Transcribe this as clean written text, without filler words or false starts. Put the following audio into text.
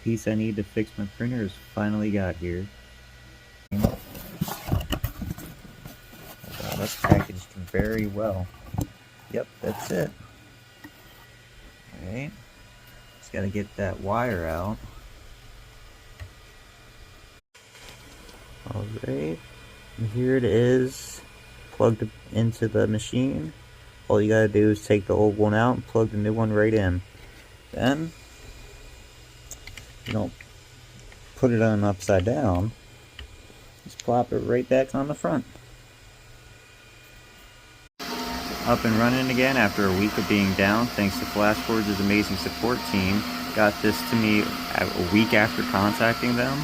piece I need to fix my printer has finally got here. Wow, that's packaged very well. Yep, that's it. Alright, just gotta get that wire out. Alright, and here it is, plugged into the machine. All you gotta do is take the old one out and plug the new one right in. Then, you don't put it on upside down, just plop it right back on the front. Up and running again after a week of being down, thanks to Flashforge's amazing support team. Got this to me a week after contacting them.